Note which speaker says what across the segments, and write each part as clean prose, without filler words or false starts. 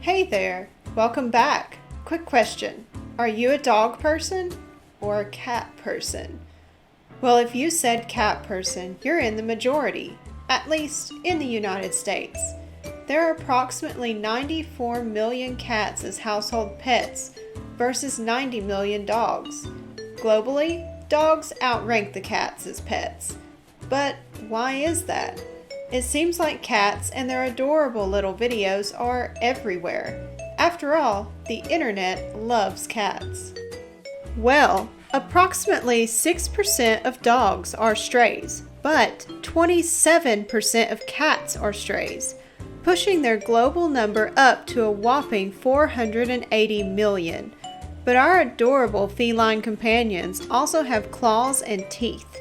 Speaker 1: Hey there, welcome back. Quick question, are you a dog person or a cat person? Well, if you said cat person, you're in the majority, at least in the United States. There are approximately 94 million cats as household pets versus 90 million dogs. Globally, dogs outrank the cats as pets. But why is that? It seems like cats and their adorable little videos are everywhere. After all, the internet loves cats. Well, approximately 6% of dogs are strays, but 27% of cats are strays, pushing their global number up to a whopping 480 million. But our adorable feline companions also have claws and teeth.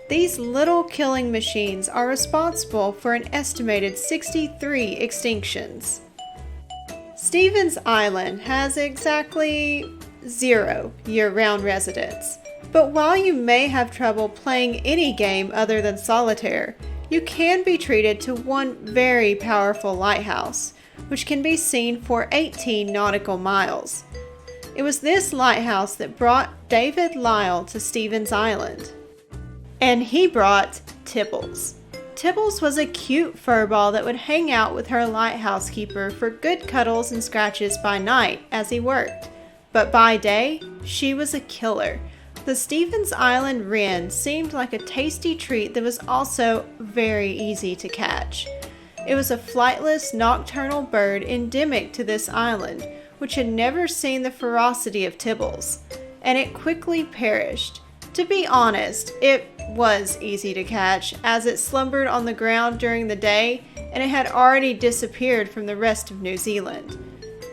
Speaker 1: These little killing machines are responsible for an estimated 63 extinctions. Stevens Island has exactly 0 year-round residents. But while you may have trouble playing any game other than solitaire, you can be treated to one very powerful lighthouse, which can be seen for 18 nautical miles. It was this lighthouse that brought David Lyle to Stevens Island. And he brought Tibbles. Tibbles was a cute furball that would hang out with her lighthouse keeper for good cuddles and scratches by night as he worked. But by day, she was a killer. The Stevens Island Wren seemed like a tasty treat that was also very easy to catch. It was a flightless nocturnal bird endemic to this island, which had never seen the ferocity of Tibbles, and it quickly perished. To be honest, it was easy to catch, as it slumbered on the ground during the day and it had already disappeared from the rest of New Zealand.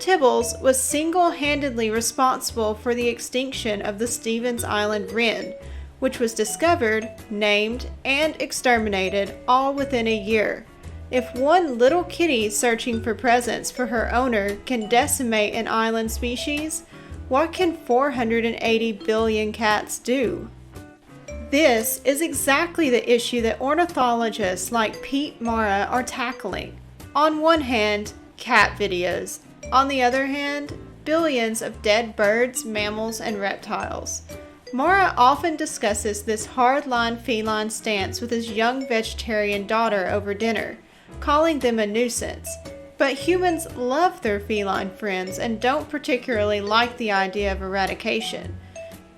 Speaker 1: Tibbles was single-handedly responsible for the extinction of the Stevens Island Wren, which was discovered, named, and exterminated all within a year. If one little kitty searching for presents for her owner can decimate an island species, what can 480 billion cats do? This is exactly the issue that ornithologists like Pete Mara are tackling. On one hand, cat videos. On the other hand, billions of dead birds, mammals, and reptiles. Mara often discusses this hardline feline stance with his young vegetarian daughter over dinner, calling them a nuisance. But humans love their feline friends and don't particularly like the idea of eradication.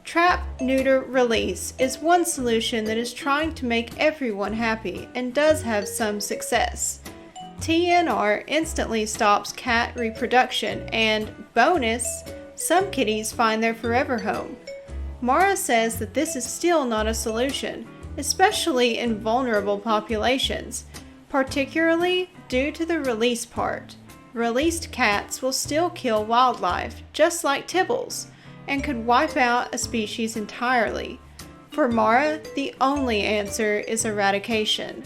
Speaker 1: Trap, neuter, release is one solution that is trying to make everyone happy and does have some success. TNR instantly stops cat reproduction and, bonus, some kitties find their forever home. Mara says that this is still not a solution, especially in vulnerable populations, particularly due to the release part. Released cats will still kill wildlife, just like Tibbles, and could wipe out a species entirely. For Mara, the only answer is eradication.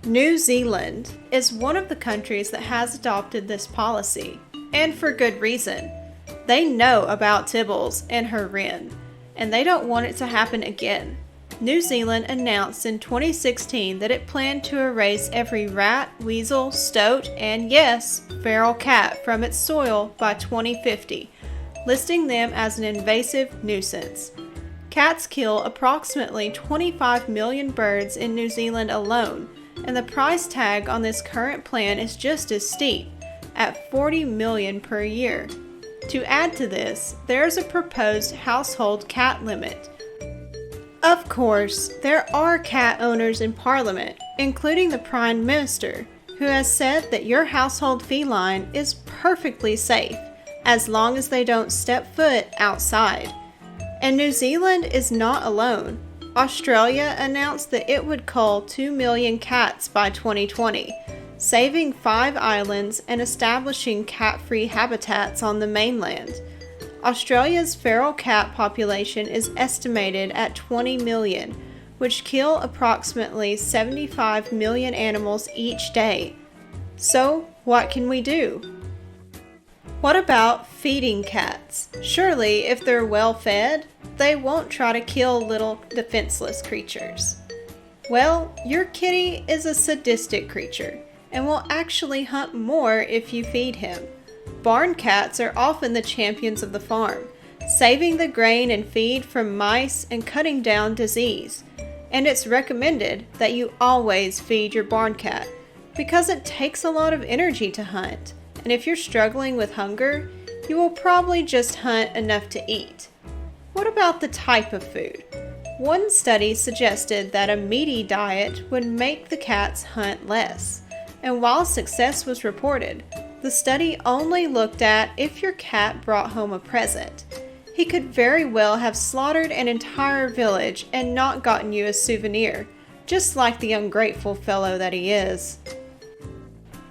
Speaker 1: New Zealand is one of the countries that has adopted this policy, and for good reason. They know about Tibbles and her Wren, and they don't want it to happen again. New Zealand announced in 2016 that it planned to erase every rat, weasel, stoat, and yes, feral cat from its soil by 2050, listing them as an invasive nuisance. Cats kill approximately 25 million birds in New Zealand alone, and the price tag on this current plan is just as steep, at 40 million per year. To add to this, there is a proposed household cat limit. Of course, there are cat owners in Parliament, including the Prime Minister, who has said that your household feline is perfectly safe, as long as they don't step foot outside. And New Zealand is not alone. Australia announced that it would cull 2 million cats by 2020, saving 5 islands and establishing cat-free habitats on the mainland. Australia's feral cat population is estimated at 20 million, which kill approximately 75 million animals each day. So, what can we do? What about feeding cats? Surely, if they're well fed, they won't try to kill little defenseless creatures. Well, your kitty is a sadistic creature and will actually hunt more if you feed him. Barn cats are often the champions of the farm, saving the grain and feed from mice and cutting down disease. And it's recommended that you always feed your barn cat because it takes a lot of energy to hunt. And if you're struggling with hunger, you will probably just hunt enough to eat. What about the type of food? One study suggested that a meaty diet would make the cats hunt less. And while success was reported, the study only looked at if your cat brought home a present. He could very well have slaughtered an entire village and not gotten you a souvenir, just like the ungrateful fellow that he is.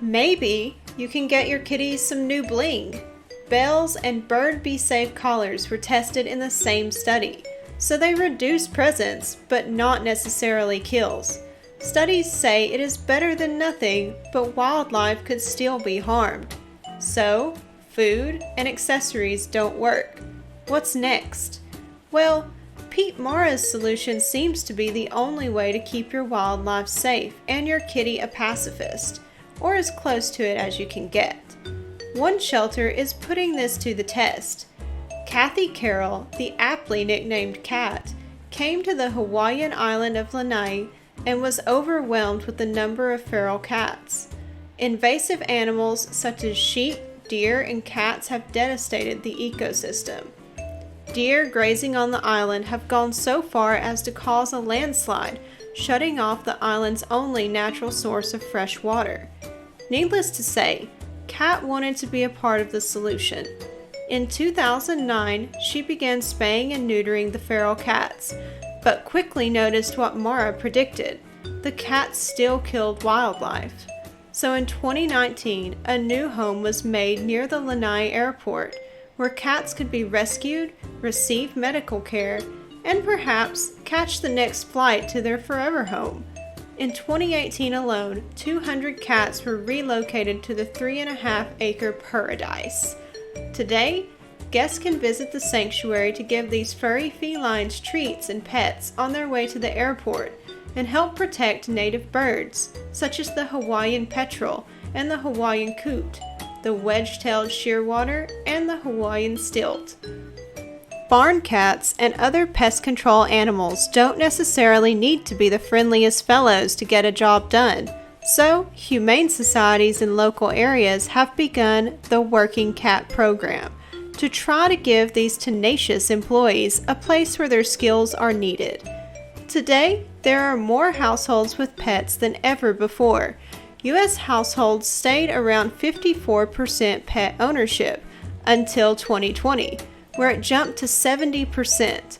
Speaker 1: Maybe you can get your kitties some new bling. Bells and Bird Be Safe collars were tested in the same study, so they reduce presents, but not necessarily kills. Studies say it is better than nothing, but wildlife could still be harmed. So, food and accessories don't work. What's next? Well, Pete Mara's solution seems to be the only way to keep your wildlife safe and your kitty a pacifist, or as close to it as you can get. One shelter is putting this to the test. Kathy Carroll, the aptly nicknamed Cat, came to the Hawaiian island of Lanai and was overwhelmed with the number of feral cats. Invasive animals such as sheep, deer, and cats have devastated the ecosystem. Deer grazing on the island have gone so far as to cause a landslide, shutting off the island's only natural source of fresh water. Needless to say, Kat wanted to be a part of the solution. In 2009, she began spaying and neutering the feral cats, but quickly noticed what Mara predicted. The cats still killed wildlife. So in 2019, a new home was made near the Lanai airport, where cats could be rescued, receive medical care, and perhaps catch the next flight to their forever home. In 2018 alone, 200 cats were relocated to the 3.5-acre paradise. Today, guests can visit the sanctuary to give these furry felines treats and pets on their way to the airport and help protect native birds, such as the Hawaiian petrel and the Hawaiian coot, the wedge-tailed shearwater, and the Hawaiian stilt. Barn cats and other pest control animals don't necessarily need to be the friendliest fellows to get a job done. So, humane societies in local areas have begun the Working Cat program to try to give these tenacious employees a place where their skills are needed. Today, there are more households with pets than ever before. U.S. households stayed around 54% pet ownership until 2020, where it jumped to 70%.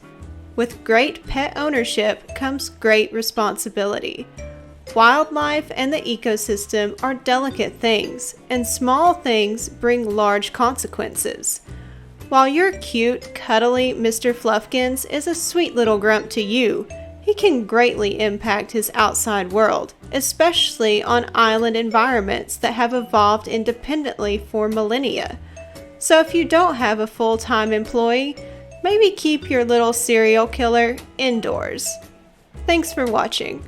Speaker 1: With great pet ownership comes great responsibility. Wildlife and the ecosystem are delicate things, and small things bring large consequences. While your cute, cuddly Mr. Fluffkins is a sweet little grump to you, he can greatly impact his outside world, especially on island environments that have evolved independently for millennia. So if you don't have a full-time employee, maybe keep your little serial killer indoors. Thanks for watching.